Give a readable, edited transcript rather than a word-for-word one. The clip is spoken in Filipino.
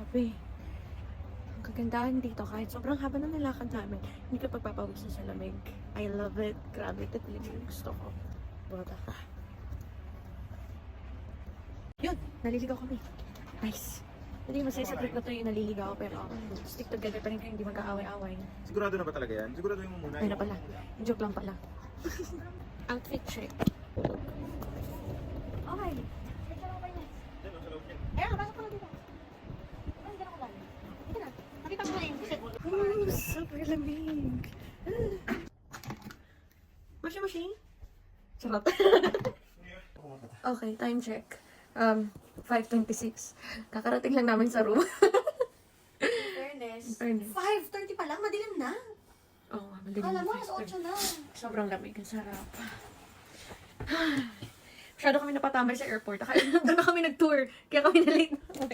Grabe. Ang kagandahan dito, kahit sobrang haba na nilakad namin, hindi ka pagpapawisan sa lamig. I love it. Grabe, ito talaga yung gusto ko. Bota ka. Yun, naliligaw kami. Nice. Hindi masaya sa trip na to yung naliligaw, pero stick together pa rin kayo, hindi magkaaway-away. Sigurado na ba talaga yan? Sigurado yung muna. Ay na pala. Joke lang pala. Outfit check. Okay. Ayan, pasok ko na dito. Ay, hindi na ako lalim. Dito na. Nakita ko na yung Super lamig. Mashi-mashi? Sarap. Okay, time check. 5:26. Kakarating lang namin sa room. fairness. Fairness. 5:30 pa lang, madilim na. Oo, oh, madilim. Kala mo, na alas 5:30. 8 na. Sobrang lamig. Ang sarap. Masyado kami napatambay sa airport. Doon na kami nag-tour. Kaya kami na-late na.